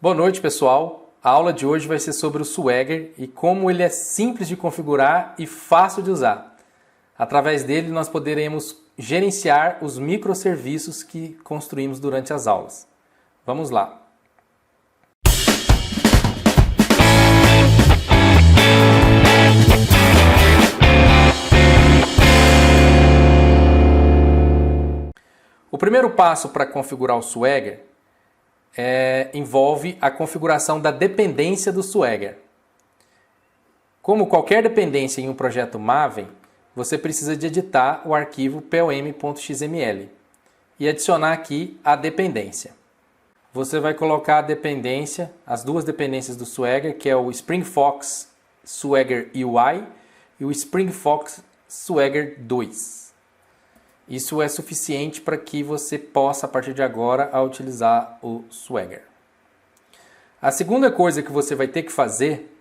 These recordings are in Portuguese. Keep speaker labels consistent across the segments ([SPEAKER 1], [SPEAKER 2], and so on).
[SPEAKER 1] Boa noite, pessoal. A aula de hoje vai ser sobre o Swagger e como ele é simples de configurar e fácil de usar. Através dele, nós poderemos gerenciar os microserviços que construímos durante as aulas. Vamos lá. O primeiro passo para configurar o Swagger envolve a configuração da dependência do Swagger. Como qualquer dependência em um projeto Maven, você precisa de editar o arquivo pom.xml e adicionar aqui a dependência. Você vai colocar a dependência, as duas dependências do Swagger, que é o SpringFox Swagger UI e o SpringFox Swagger 2. Isso é suficiente para que você possa, a partir de agora, utilizar o Swagger. A segunda coisa que você vai ter que fazer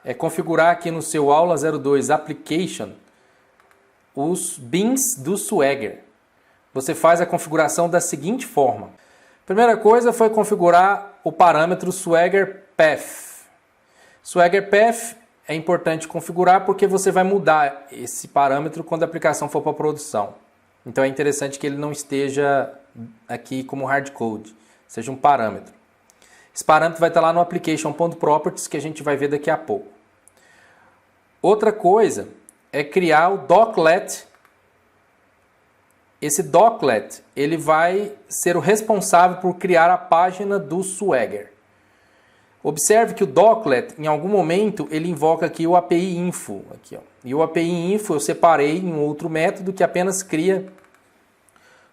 [SPEAKER 1] é configurar aqui no seu Aula 02 Application os bins do Swagger. Você faz a configuração da seguinte forma. A primeira coisa foi configurar o parâmetro Swagger Path. Swagger Path é importante configurar porque você vai mudar esse parâmetro quando a aplicação for para produção. Então é interessante que ele não esteja aqui como hardcode, seja um parâmetro. Esse parâmetro vai estar lá no application.properties que a gente vai ver daqui a pouco. Outra coisa é criar o doclet. Esse doclet ele vai ser o responsável por criar a página do Swagger. Observe que o doclet, em algum momento, ele invoca aqui o API Info. Aqui, ó. E o API Info eu separei em um outro método que apenas cria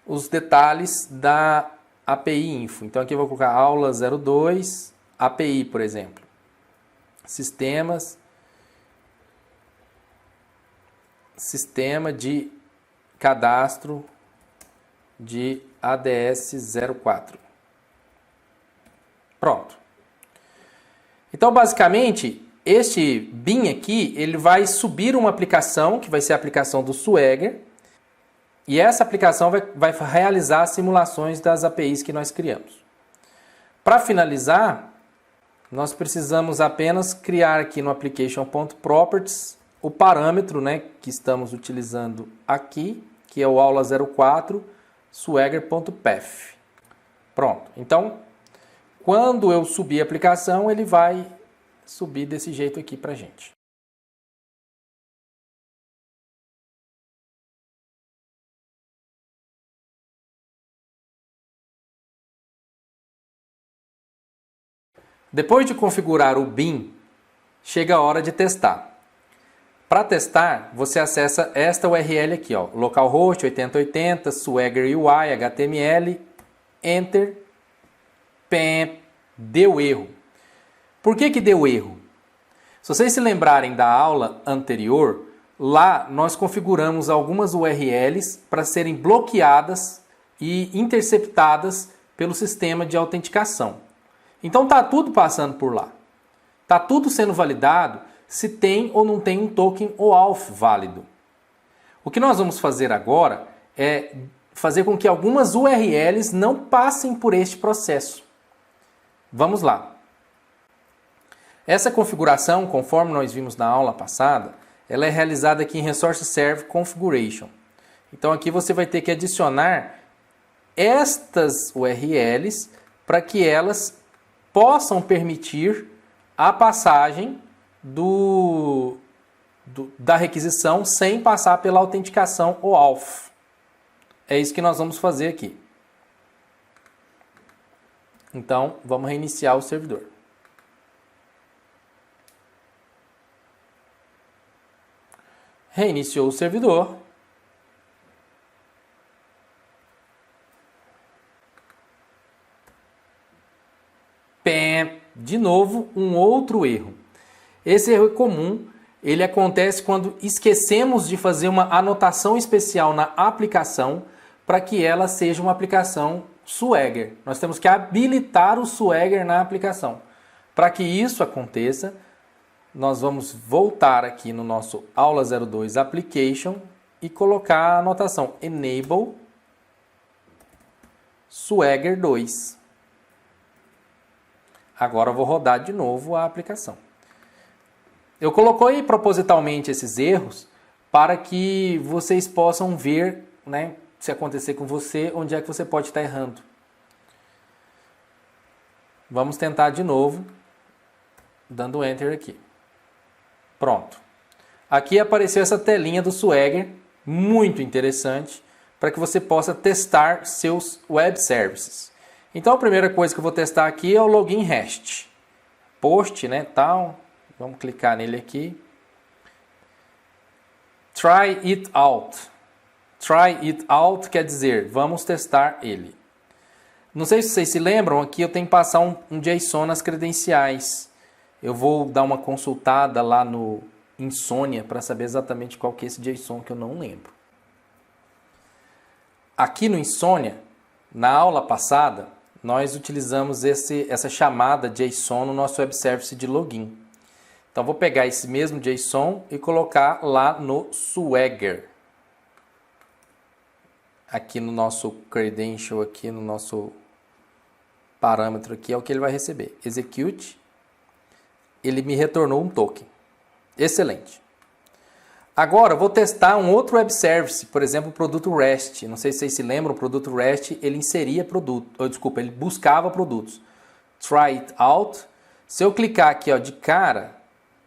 [SPEAKER 1] os detalhes da API Info. Então aqui eu vou colocar aula 02, API, por exemplo. Sistemas, sistema de cadastro de ADS 04. Pronto. Então, basicamente, este bin aqui, ele vai subir uma aplicação, que vai ser a aplicação do Swagger, e essa aplicação vai realizar as simulações das APIs que nós criamos. Para finalizar, nós precisamos apenas criar aqui no application.properties o parâmetro, né, que estamos utilizando aqui, que é o aula 04 swagger.path. Pronto. Então, quando eu subir a aplicação, ele vai subir desse jeito aqui para a gente. Depois de configurar o bin, chega a hora de testar. Para testar, você acessa esta URL aqui, ó, localhost 8080 Swagger UI HTML, Enter. Deu erro. Por que deu erro? Se vocês se lembrarem da aula anterior, lá nós configuramos algumas URLs para serem bloqueadas e interceptadas pelo sistema de autenticação. Então está tudo passando por lá. Está tudo sendo validado se tem ou não tem um token OAuth válido. O que nós vamos fazer agora é fazer com que algumas URLs não passem por este processo. Vamos lá. Essa configuração, conforme nós vimos na aula passada, ela é realizada aqui em Resource Serve Configuration. Então aqui você vai ter que adicionar estas URLs para que elas possam permitir a passagem da requisição sem passar pela autenticação OAuth. É isso que nós vamos fazer aqui. Então, vamos reiniciar o servidor. Reiniciou o servidor. De novo, um outro erro. Esse erro é comum. Ele acontece quando esquecemos de fazer uma anotação especial na aplicação para que ela seja uma aplicação Swagger. Nós temos que habilitar o Swagger na aplicação. Para que isso aconteça, nós vamos voltar aqui no nosso aula 02 Application e colocar a anotação Enable Swagger 2. Agora eu vou rodar de novo a aplicação. Eu coloquei propositalmente esses erros para que vocês possam ver, né, se acontecer com você, onde é que você pode estar errando. Vamos tentar de novo, dando Enter aqui. Pronto. Aqui apareceu essa telinha do Swagger, muito interessante, para que você possa testar seus web services. Então a primeira coisa que eu vou testar aqui é o login REST. Post, né, tal. Vamos clicar nele aqui. Try it out. Try it out quer dizer, vamos testar ele. Não sei se vocês se lembram, aqui eu tenho que passar um JSON nas credenciais. Eu vou dar uma consultada lá no Insônia para saber exatamente qual que é esse JSON que eu não lembro. Aqui no Insônia, na aula passada, nós utilizamos essa chamada JSON no nosso web service de login. Então vou pegar esse mesmo JSON e colocar lá no Swagger. Aqui no nosso credential, aqui no nosso parâmetro aqui é o que ele vai receber. Execute. Ele me retornou um token. Excelente. Agora eu vou testar um outro web service, por exemplo, o produto REST. Não sei se vocês se lembram, o produto REST ele inseria ele buscava produtos. Try it out. Se eu clicar aqui, ó, de cara,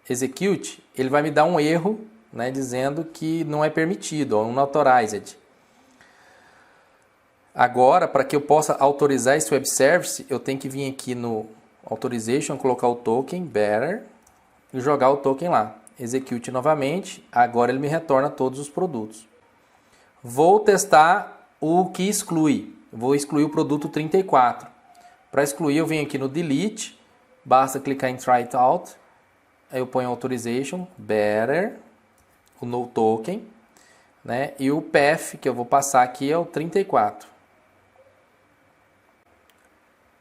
[SPEAKER 1] execute, ele vai me dar um erro, né, dizendo que não é permitido, ou unauthorized. Agora, para que eu possa autorizar esse web service, eu tenho que vir aqui no Authorization, colocar o token, better, e jogar o token lá. Execute novamente, agora ele me retorna todos os produtos. Vou testar o que exclui. Vou excluir o produto 34. Para excluir, eu venho aqui no Delete, basta clicar em Try It Out, aí eu ponho Authorization, better, o No Token, né? E o path que eu vou passar aqui é o 34.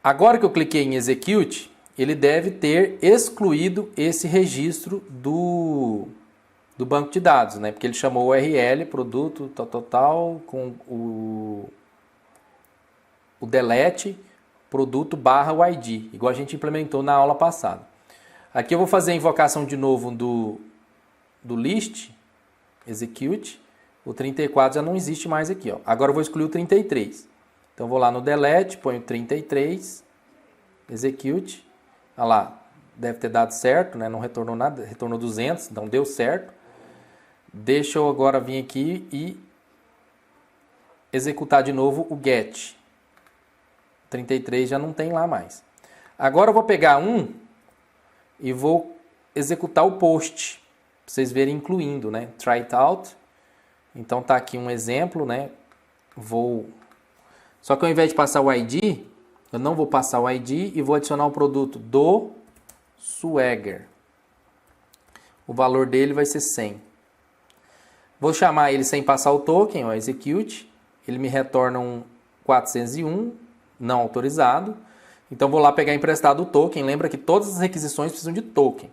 [SPEAKER 1] Agora que eu cliquei em Execute, ele deve ter excluído esse registro do banco de dados, né? Porque ele chamou o URL, produto, tal, com o delete, produto barra o ID, igual a gente implementou na aula passada. Aqui eu vou fazer a invocação de novo do list, execute, o 34 já não existe mais aqui, ó. Agora eu vou excluir o 33. Então vou lá no delete, ponho 33, execute, olha lá, deve ter dado certo, né? Não retornou nada, retornou 200, então deu certo. Deixa eu agora vir aqui e executar de novo o get. 33 já não tem lá mais. Agora eu vou pegar e vou executar o post, para vocês verem incluindo, né? Try it out. Então tá aqui um exemplo, né? Só que ao invés de passar o ID, eu não vou passar o ID e vou adicionar o produto do Swagger. O valor dele vai ser 100. Vou chamar ele sem passar o token, ó, execute. Ele me retorna um 401, não autorizado. Então vou lá pegar emprestado o token. Lembra que todas as requisições precisam de token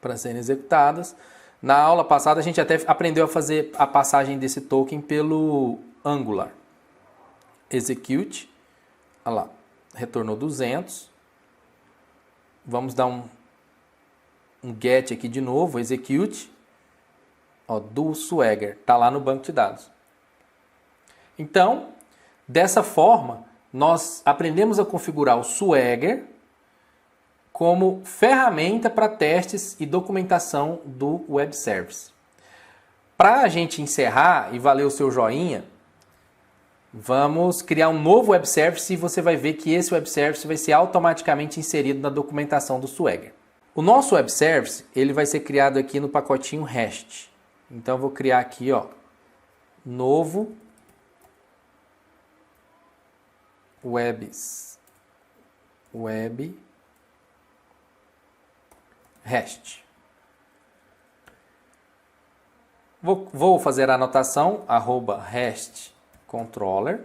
[SPEAKER 1] para serem executadas. Na aula passada a gente até aprendeu a fazer a passagem desse token pelo Angular. Execute, olha lá, retornou 200. Vamos dar um get aqui de novo, execute, ó, do Swagger, está lá no banco de dados. Então, dessa forma, nós aprendemos a configurar o Swagger como ferramenta para testes e documentação do web service. Para a gente encerrar e valer o seu joinha, vamos criar um novo web service e você vai ver que esse web service vai ser automaticamente inserido na documentação do Swagger. O nosso web service, ele vai ser criado aqui no pacotinho REST. Então eu vou criar aqui, ó, novo web REST. Vou fazer a anotação @REST controller,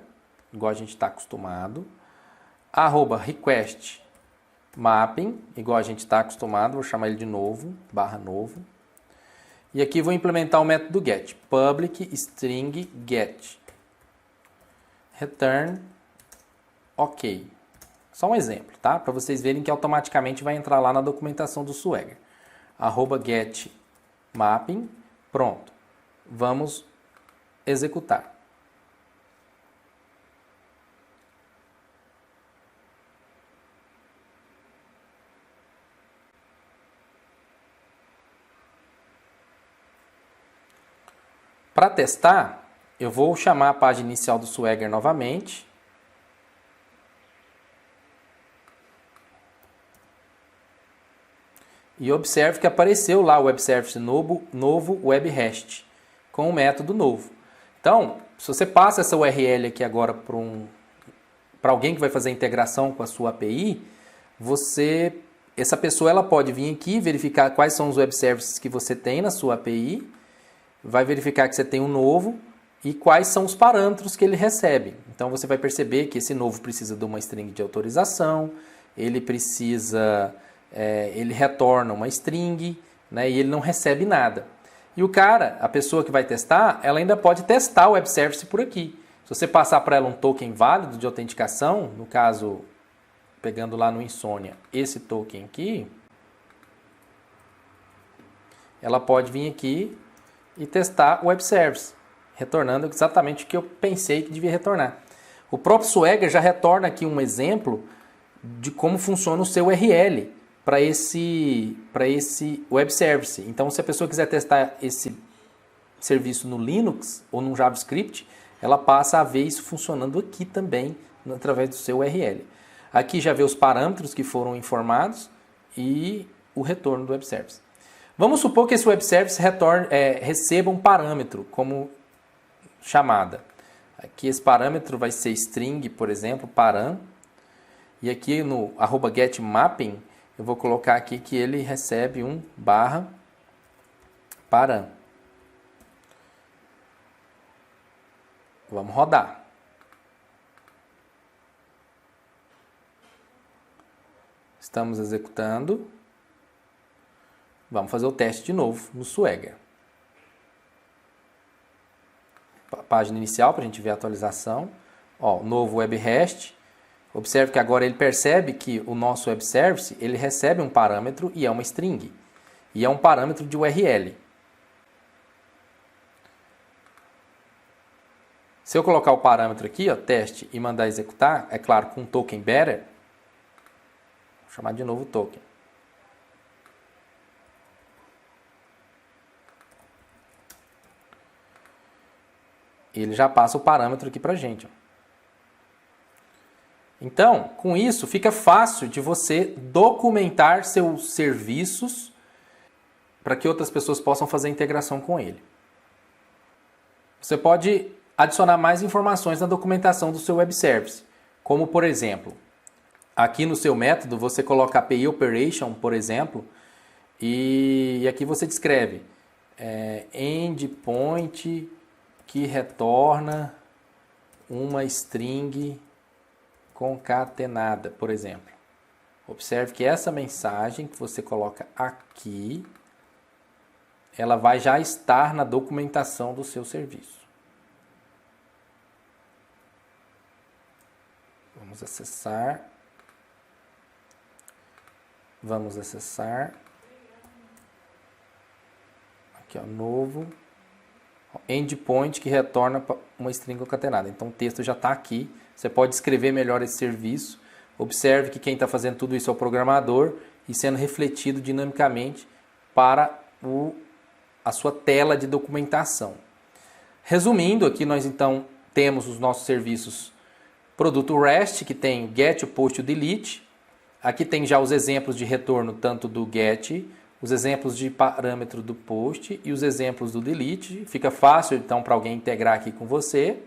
[SPEAKER 1] igual a gente está acostumado, @request mapping, igual a gente está acostumado, vou chamar ele de novo, /novo. E aqui vou implementar o método get, public string get, return, ok. Só um exemplo, tá? Para vocês verem que automaticamente vai entrar lá na documentação do Swagger. @getMapping, pronto. Vamos executar. Para testar, eu vou chamar a página inicial do Swagger novamente. E observe que apareceu lá o web service novo web REST com o método novo. Então, se você passa essa URL aqui agora para alguém que vai fazer a integração com a sua API, essa pessoa ela pode vir aqui verificar quais são os web services que você tem na sua API, vai verificar que você tem um novo e quais são os parâmetros que ele recebe. Então você vai perceber que esse novo precisa de uma string de autorização, ele retorna uma string, né, e ele não recebe nada. E a pessoa que vai testar, ela ainda pode testar o web service por aqui. Se você passar para ela um token válido de autenticação, no caso, pegando lá no Insomnia, esse token aqui, ela pode vir aqui e testar o web service, retornando exatamente o que eu pensei que devia retornar. O próprio Swagger já retorna aqui um exemplo de como funciona o seu URL para esse web service. Então, se a pessoa quiser testar esse serviço no Linux ou no JavaScript, ela passa a ver isso funcionando aqui também, através do seu URL. Aqui já vê os parâmetros que foram informados e o retorno do web service. Vamos supor que esse web service receba um parâmetro como chamada. Aqui esse parâmetro vai ser string, por exemplo, param. E aqui no @getMapping, eu vou colocar aqui que ele recebe um /param. Vamos rodar. Estamos executando. Vamos fazer o teste de novo no Swagger. Página inicial para a gente ver a atualização. Ó, novo web REST. Observe que agora ele percebe que o nosso web service ele recebe um parâmetro e é uma string. E é um parâmetro de URL. Se eu colocar o parâmetro aqui, ó, teste, e mandar executar, é claro, com token better, vou chamar de novo token. Ele já passa o parâmetro aqui para a gente. Então, com isso, fica fácil de você documentar seus serviços para que outras pessoas possam fazer a integração com ele. Você pode adicionar mais informações na documentação do seu web service, como, por exemplo, aqui no seu método você coloca API Operation, por exemplo, e aqui você descreve endpoint que retorna uma string concatenada, por exemplo. Observe que essa mensagem que você coloca aqui, ela vai já estar na documentação do seu serviço. Vamos acessar. Vamos acessar. Aqui, ó, novo. Endpoint que retorna uma string concatenada. Então o texto já está aqui. Você pode escrever melhor esse serviço. Observe que quem está fazendo tudo isso é o programador e sendo refletido dinamicamente para a sua tela de documentação. Resumindo, aqui nós então temos os nossos serviços produto REST, que tem o GET, o POST e o DELETE. Aqui tem já os exemplos de retorno tanto do GET, os exemplos de parâmetro do POST e os exemplos do DELETE. Fica fácil então para alguém integrar aqui com você.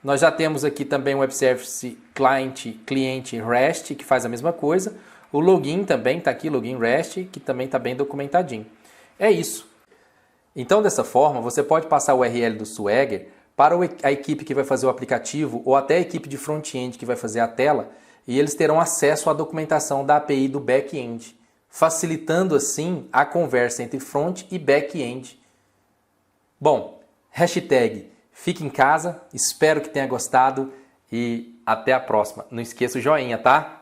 [SPEAKER 1] Nós já temos aqui também o Web Service cliente REST, que faz a mesma coisa. O login também está aqui, login REST, que também está bem documentadinho. É isso. Então, dessa forma, você pode passar o URL do Swagger para a equipe que vai fazer o aplicativo ou até a equipe de front-end que vai fazer a tela e eles terão acesso à documentação da API do back-end, facilitando assim a conversa entre front e back-end. Bom, hashtag fique em casa, espero que tenha gostado e Até a próxima. Não esqueça o joinha, tá?